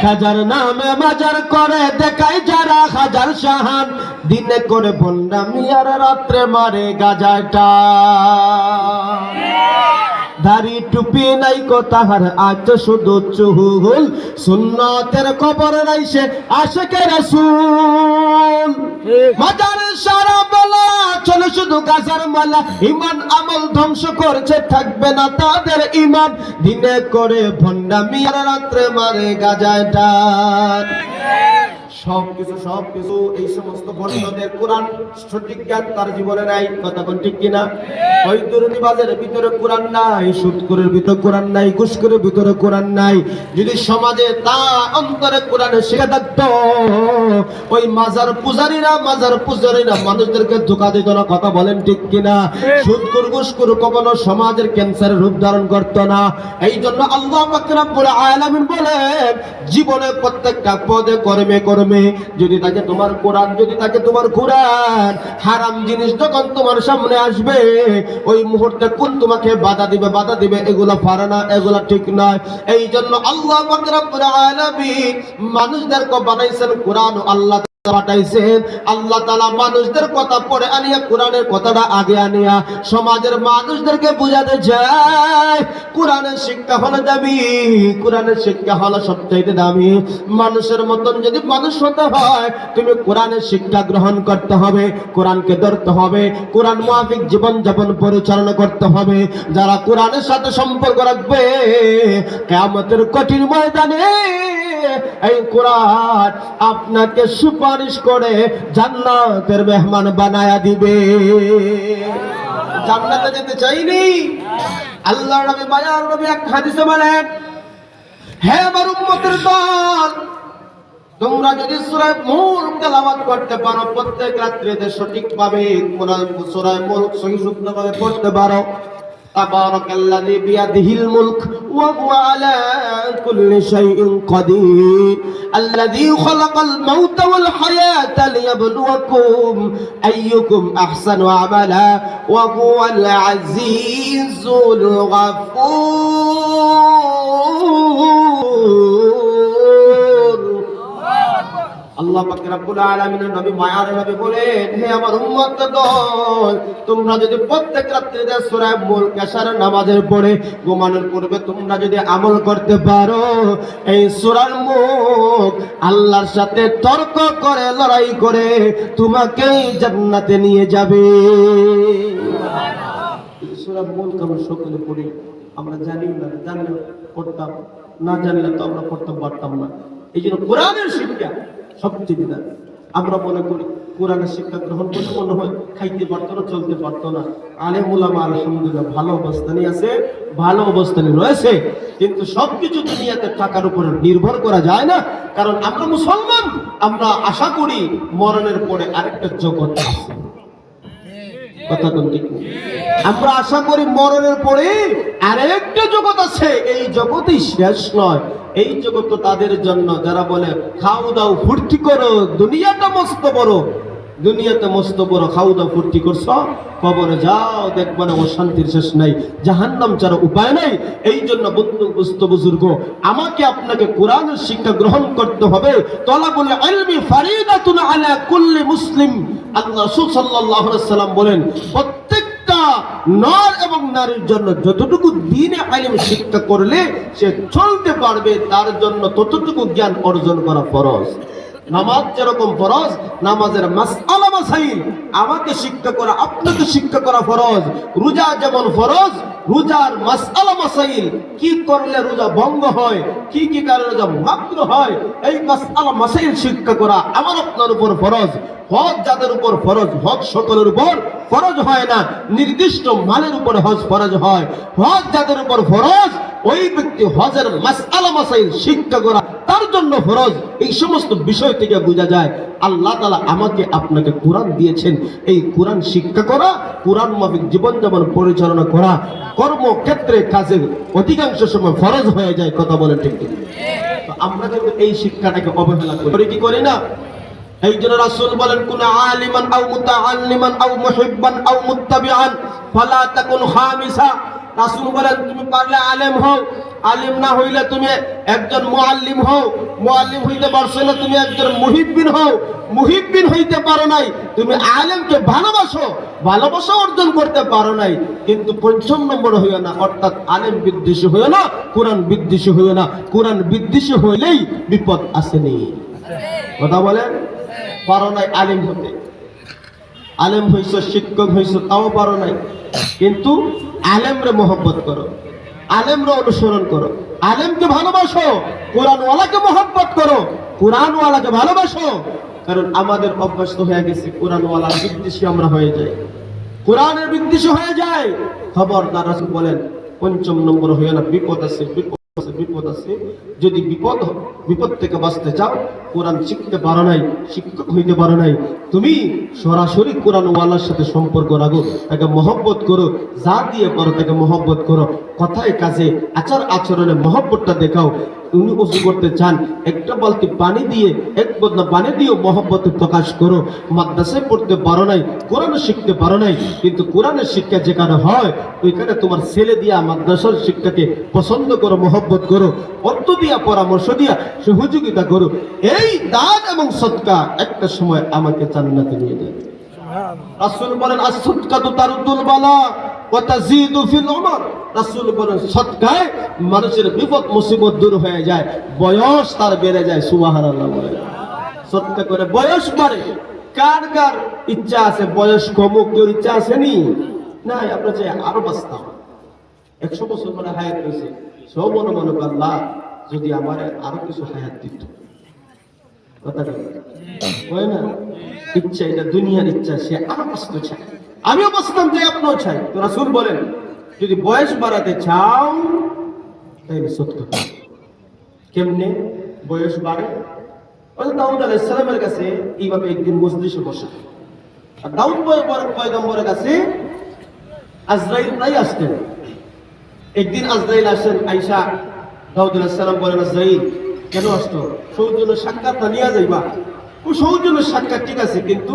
1000 নামে মাজার করে দেখায় যারা হাজার শাহান, দিনে করে ভণ্ডামি আর রাত্রে মারে গাজাটা। দাড়ি টুপি নাই কো তাহার আজ শুধু চুহুল, সুন্নতের কবর রাইছে আশিকে রাসূল। মাজারে সারা বেলা চলে শুধু গাজার মালা, ঈমান আমল ধ্বংস করছে থাকবে না তাদের ঈমান, দিনে করে ভণ্ডামি আর রাত্রে মারে গাজাটা। সবকিছু এই সমস্ত বন্ধুদের কোরআন সঠিক জ্ঞান তার জীবনে নাই। কথা কোন ঠিক কিনা? ওই দুর্নীতিবাজের ভিতরে কোরআন নাই, সুদখোরের ভিতরে কোরআন নাই, ঘুষখোরের ভিতরে কোরআন নাই। যদি সমাজে তা অন্তরে কোরআন শিখে থাকতো, ওই মাজার পূজারীরা মানুষদেরকে ধোঁকা দিত না। কথা বলেন ঠিক কিনা? সুদখোর ঘুষখোর কখনো সমাজের ক্যান্সারের রূপ ধারণ করতো না। এই জন্য আল্লাহ পাক রব্বুল আলামিন বলেন, জীবনে প্রত্যেকটা পদে কর্মে যদি তাকে তোমার কোরআন, যদি তাকে তোমার কোরআন, হারাম জিনিস যখন তোমার সামনে আসবে ওই মুহূর্তে কোন তোমাকে বাধা দিবে এগুলা পারে না, এগুলা ঠিক নয়। এই জন্য আল্লাহ পাক রব্বুল আলামিন মানুষদেরকে বানাইছেন কোরআন, আল্লাহ পাঠাইছেন। আল্লাহ তাআলা মানুষদের কথা পড়ে আনিয়া কোরআনের কথাটা আগে আনিয়া সমাজের মানুষদেরকে বুঝাতে যায় কোরআনের শিক্ষা হলো দামি, কোরআনের শিক্ষা হলো সবচাইতে দামি। মানুষের মতন যদি মানুষ হতে হয় তুমি কোরআনের শিক্ষা গ্রহণ করতে হবে, কোরআনকে ধরতে হবে, কোরআন মাফিক জীবন যাপন পরিচালনা করতে হবে। যারা কোরআনের সাথে সম্পর্ক রাখবে কিয়ামতের কঠিন ময়দানে এই কোরআন আপনাকে সুপারিশ করে জান্নাতের মেহমান বানায়া দিবে। জান্নাতে যেতে চাইনি? আল্লাহর নবী মায়ার নবী এক হাদিসে বলেন, হে আমার উম্মতের দল, তোমরা যদি সূরা মুলক তেলাওয়াত করতে পারো, প্রত্যেক রাত্রিতে সঠিকভাবে কোরআন সূরা মুলক সহিষ্ণুভাবে পড়তে পারো, তাবারাকাল্লাযী বিয়াদিহিল মুলক ওয়া হুয়া আলা কুল্লি শাইইন কাদির, আল্লাযী খালাকাল মাউতা ওয়াল হায়াতা লিয়াবলুয়াকুম আইয়ুকুম আহসানু আমালা ওয়া হুয়াল আজিজুল গাফুর। আল্লাহ পাক রব্বুল আলামিনের নবী মায়ার নবী বলেন, হে আমার উম্মত দল, তোমরা যদি প্রত্যেক রাত্রিতে সূরা মুলক এশার নামাজের পরে ঘুমানোর পূর্বে তোমরা যদি আমল করতে পারো, এই সূরার মুলক আল্লাহর সাথে তর্ক করে লড়াই করে তোমাকে জান্নাতে নিয়ে যাবে। সূরা মুলক আমরা সকলে পড়ি, আমরা জানি না, জানলে পড়তাম, না জানলে তো আমরা পড়তে পারতাম না। এই জন্য কোরআনের শিক্ষা সবচেয়ে দামি। আমরা মনে করি কোরআনের শিক্ষা গ্রহণ করতে মনে হয় খাইতে পারতো না, চলতে পারতো না। আলেম উলামা আলহামদুলিল্লাহ ভালো অবস্থানে আছে, ভালো অবস্থানে রয়েছে, কিন্তু সবকিছু দুনিয়াতে টাকার উপরে নির্ভর করা যায় না। কারণ আমরা মুসলমান, আমরা আশা করি মরণের পরে আরেকটা জগৎ আছে। কথা কোন ঠিক? আমরা আশা করি মরণের পরে আরেকটা জগৎ আছে, এই জগৎই শেষ নয়। এই জগৎ তো তাদের জন্য যারা বলে খাও দাও ফুর্তি করো, দুনিয়াটা মস্ত বড়, দুনিয়াতে মস্ত বড়, খাও দাও ফুর্তি করছো, কবরে যাও দেখবে না অশান্তির শেষ নাই, জাহান্নাম ছাড়া উপায় নাই। এই জন্য বন্ধু বুজুর্গ, আমাকে আপনাকে কোরআনের শিক্ষা গ্রহণ করতে হবে। তলাবুল ইলমি ফারিদাতুন আলা কুল্লি মুসলিম। আল্লাহ রাসূল সাল্লাল্লাহু আলাইহি সাল্লাম বলেন, প্রত্যেকটা নর এবং নারীর জন্য যতটুকু দ্বীনে ইলম শিক্ষা করলে সে চলতে পারবে, তার জন্য ততটুকু জ্ঞান অর্জন করা ফরজ। নামাজ যেরকম ফরজ, নামাজের মাসআলা মাসাইল আমাকে শিক্ষা করা, আপনাকে শিক্ষা করা ফরজ। রোজা যেমন ফরজ, রোজার মাসআলা মাসাইল, কি করলে রোজা ভঙ্গ হয়, কি কি কারণে রোজা মাকরুহ হয়, এই মাসআলা মাসাইল শিক্ষা করা আমার আপনার উপর ফরজ। হজ যাদের উপর ফরজ, হজ সকলের উপর ফরজ হয় না, নির্দিষ্ট মালের উপর হজ ফরজ হয়। হজ যাদের উপর ফরজ, ওই ব্যক্তি হজের মাসআলা মাসাইল শিক্ষা করা তার জন্য ফরজ। এই সমস্ত বিষয় থেকে বোঝা যায় আল্লাহ তাআলা আমাকে আপনাকে কোরআন দিয়েছেন। এই কোরআন শিক্ষা করা, কোরআন মাফিক জীবনযাপন পরিচালনা করা কর্মক্ষেত্রে কাজে অধিকাংশ সময় ফরজ হয়ে যায়। কথা বলেন ঠিক ঠিক? তো আমরা কিন্তু এই শিক্ষাটাকে অবহেলা করি, কি করি না? এই জন্য রাসূল বলেন, কুন আলিমান আও মুতাআল্লিমান আও মুহিব্বান আও মুত্তাবিআন ফালা তাকুন খামিসা। রাসূল বলেন তুমি পারলে আলেম হও, আলেম না হইলে তুমি একজন মুআল্লিম হও, মুআল্লিম হইতে পারছো না তুমি একজন মুহিব্বিন হও, মুহিব্বিন হইতে পারো নাই তুমি আলেমকে ভালোবাসো, ভালোবাসা অর্জন করতে পারো নাই কিন্তু পঞ্চম নম্বর হইও না, অর্থাৎ আলেম বিদ্বেষী হইও না, কোরআন বিদ্বেষী হইও না। কোরআন বিদ্বেষী হইলেই বিপদ আসেনি। কথা বলেন, পারো নাই আলেম হতে, আলেম হইছো, শিক্ষক হইছো, তাও পারো নাই, কিন্তু আলেমরে মহব্বত করো, আলেমরে অনুসরণ করো, আলেমকে ভালোবাসো, কোরআনওয়ালাকে মহব্বত করো, কোরআনওয়ালাকে ভালোবাসো। কারণ আমাদের অভ্যস্ত হয়ে গেছে কোরআনওয়ালার বিদ্বেষী আমরা হয়ে যাই, কোরআনের বিদ্বেষী হয়ে যায়। খবরদার, রাসূল বলেন পঞ্চম নম্বর হয়ে না, বিপদ আছে, বিপদ আছে, বিপদ আছে। যদি বিপদ থেকে বাঁচতে চাও, কোরআন শিখতে পারো নাই, শিক্ষক হইতে পারো নাই, তুমি সরাসরি কোরআনওয়ালার সাথে সম্পর্ক রাখো, তাকে মহব্বত করো, যা দিয়ে পারো তাকে মহব্বত করো, কথায় কাজে আচার আচরণে মহব্বতটা দেখাও। তুমি ওযু করতে চান, একটা বালতি পানি দিয়ে, এক বদনা পানি দিয়েও মহব্বতে প্রকাশ করো। মাদ্রাসায় পড়তে পারো নাই, কোরআন শিখতে পারো নাই, কিন্তু কোরআনের শিক্ষা যেখানে হয় ওইখানে তোমার ছেলে দিয়া মাদ্রাসার শিক্ষাকে পছন্দ করো, মহব্বত করো, অর্থ দিয়া, পরামর্শ দিয়া সহযোগিতা করো। এই দান এবং সদকা একটা সময় আমাকে জান্নাতে নিয়ে যাবে। রাসূল বলেন as-সাদকাতু তারুদ্দুল বালা ওয়া তাজিদু ফিল উমর। রাসূল বলেন সদকায় মানুষের বিপদ মুসিবত দূর হয়ে যায়, বয়স তার বেড়ে যায়। সুবহানাল্লাহ বলেন। সদকা করে বয়স বাড়ে। কার কার ইচ্ছা আছে বয়স কমুক? কেউ ইচ্ছা আছে নি? নাই, আমরা চাই আরো বাঁচতাম। 100 বছর পরে হায়াত হয়েছে, সব মনে মনে আল্লাহ যদি আমার আরো কিছু হায়াত দিত। কথা হয় না? ইচ্ছা, এটা দুনিয়ার ইচ্ছা, সে আরো বাঁচতে চায়, আমিও বাঁচতাম চাই, আপনিও চাই। তো রাসূল বলেন যদি বয়স বাড়াতে চাও তাহলে সদকা করো। কেমনে বয়স বাড়ে? দাউদ আলাইহিস সালামের কাছে এইভাবে একদিন মজলিসে বসে, আর দাউদ পয়গম্বরের কাছে আজরাইল প্রায় আসতেন। একদিন আজরাইল আসেন, আয়েশা দাউদ আলাইহিস সালাম বলেন আজরাইল কেন আসতো? সৌজন্য সাক্ষাৎটা নিয়ে যাইবা। ও সৌজন্য সাক্ষাৎ ঠিক আছে, কিন্তু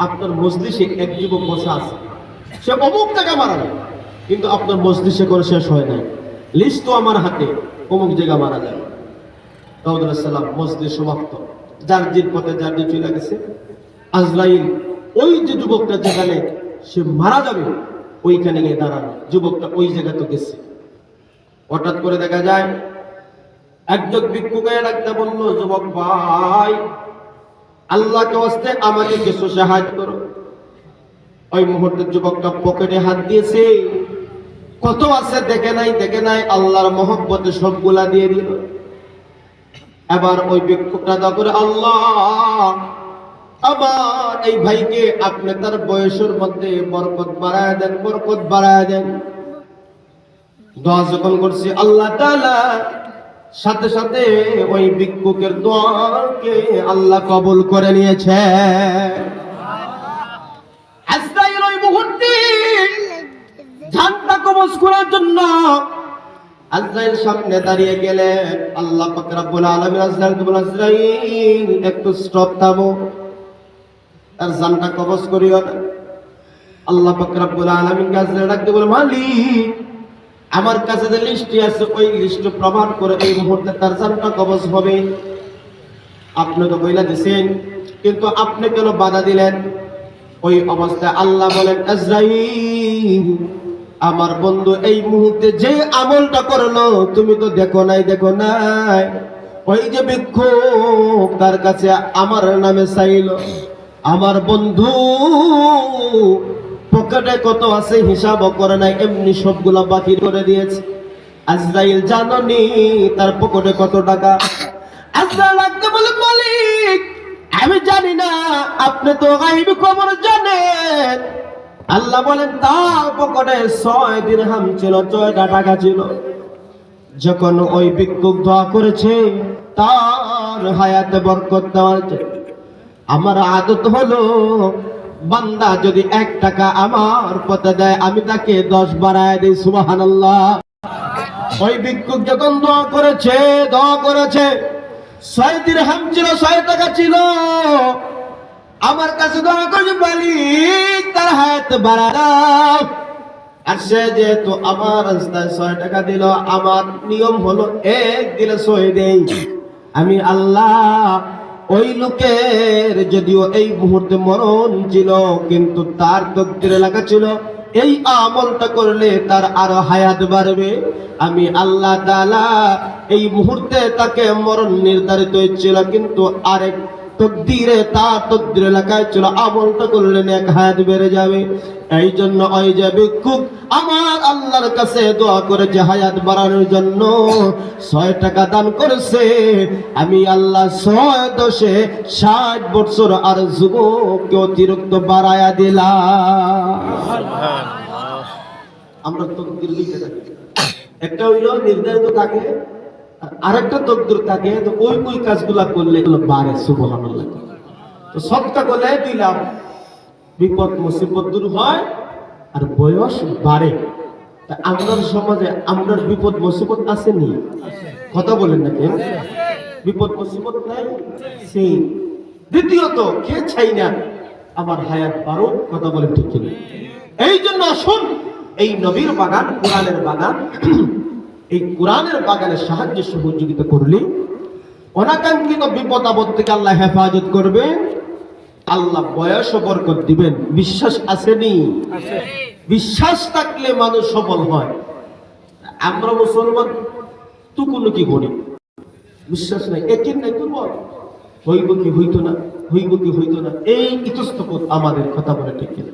আপনার মজলিসে এক যুবক বসা আছে, সে অমুক জায়গা মারা যায়, কিন্তু আপনার মজলিসে করে শেষ হয় নাই, লিস্ট তো আমার হাতে, অমুক জায়গা মারা যায়। দাউদ আলাইহিস সালাম মজলিস সমাপ্ত, যার জির পথে যার যে চলে গেছে। আজরাইল ওই যে যুবকটা যেখানে সে মারা যাবে ওইখানে গিয়ে দাঁড়ানো, যুবকটা ওই জায়গা তো গেছে। হঠাৎ করে দেখা যায় একজন ভিক্ষুকে ডাকতে বলল, যুবক ভাই, আল্লাহকে ওয়াস্তে আমাকে কিছু সাহায্য করো। ওই মুহূর্তে যুবকটা পকেটে হাত দিয়েছে, কত আছে দেখে নাই, আল্লাহর মহব্বতে সবগুলা দিয়ে দিল। এবার ওই ভিক্ষুকটা দোয়া করে, আল্লাহ আমার এই ভাইকে আপনি তার বয়সের মধ্যে বরকত বাড়ায় দেন, বরকত বাড়ায় দেন। দোয়া যখন করছি, আল্লাহ তাআলা সাথে সাথে ওই ভিক্ষুকের দোয়াকে আল্লাহ কবুল করে নিয়েছে। আজরাইল ওই মুহূর্তে জানটা কবজ করার জন্য আজরাইল সামনে দাঁড়িয়ে গেলেন। আল্লাহ পাক রব্বুল আলামিন আজরাইলকে বলেন, আজরাইল একটু স্টপ থামো, তার জানটা কবজ করিও না। আল্লাহ পাক রব্বুল আলামিন আজরাইল ডাকতে বলে, মালিক আমার কাছে যে লিস্টটি আছে ওই লিস্ট প্রমাণ করে এই মুহূর্তে তার জানটা কবজ হবে। আপনি তো বইলা দিছেন, কিন্তু আপনি কেন বাধা দিলেন? ওই অবস্থায় আল্লাহ বলেন, আজরাইল আমার বন্ধু এই মুহূর্তে যে আমলটা করলো তুমি তো দেখো নাই। ওই যে ভিক্ষুক তার কাছে আমার নামে চাইলো, আমার বন্ধু পকেটে কত আছে হিসাব করে নাই, এমনি সবগুলা বাকি করে দিয়েছে। আজরাইল জাননি তার পকেটে কত টাকা? আজরাইল লাগতে বলে, মালিক আমি জানি না, আপনি তো গায়বী খবর জানেন। আল্লাহ বলেন, তার পকেটে 6 দিরহাম ছিল, 6টা টাকা ছিল। যখন ওই ভিক্ষুক দোয়া করেছে তার হায়াতে বরকত দেওয়ার জন্য, আমার আদত হলো বান্দা যদি 1 টাকা আমার পথে দেয় আমি তাকে 10 বাড়ায় দিই। সুবহানাল্লাহ। ওই ভিক্ষুক যখন দোয়া করেছে 6 দিরহাম ছিল, 6 টাকা ছিল, আমার কাছে দোয়া করেছে, মালিক তার হায়াত বাড়াও। আর সে যেহেতু আমার রাস্তায় 6 টাকা দিল, আমার নিয়ম হলো এক দিলে 6 দেই। আমি আল্লাহ ওই লোকের যদিও এই মুহূর্তে মরণ ছিল, কিন্তু তার তকদিরে লেখা ছিল এই আমলটা করলে তার আরো হায়াত বাড়বে। আমি আল্লাহ তাআলা এই মুহূর্তে তাকে মরণ নির্ধারিত হয়েছিল, কিন্তু আরেক তকদিরে তার তকদিরে লেখায় ছিল আমলটা করলে নেক হায়াত বেড়ে যাবে। এই জন্য ওই যে ভিক্ষুক আমার আল্লাহর কাছে দোয়া করেছে হায়াত বাড়ানোর জন্য, 6 টাকা দান করেছে। আমি আল্লাহ 6 10 60 বছর আর যুবককে অতিরিক্ত বাড়ায়া দিলাম। আমরা তকদির লিখে থাকি, একটা হইল নির্ধারিত থাকে, আরেকটা তকদির থাকে। তো ওই কাজগুলা করলে এগুলো বাড়ে। সুবহানাল্লাহ। তো সদকা করলে দিলাম, বিপদ মুসিবত দূর হয় আর বয়স বাড়ে। তা আমাদের সমাজে আমরা বিপদ মুসিবত আসেনি? কথা বলেন না কেন? বিপদ মুসিবত নাই। সেই দ্বিতীয়ত কে চাই না আমার হায়াত বাড়ো? কথা বলেন ঠিক কিনা? এই জন্য আসুন এই নবীর বাগান, কোরআনের বাগান, এই কোরআনের বাগানের সাহায্য সহযোগিতা করলে অনাকাঙ্ক্ষিত বিপদ আপদ থেকে আল্লাহ হেফাজত করবে, আল্লাহ বয়স ও বরকত দিবেন। বিশ্বাস আসেনি? বিশ্বাস থাকলে মানুষ সফল হয়। আমরা মুসলমান টুকুনো কি করি? বিশ্বাস নাই, একের নাই দুর্বল। হইব কি হইতো না, হইব কি হইতো না, এই ইতস্তত আমাদের। কথা বলে ঠিক কিনা?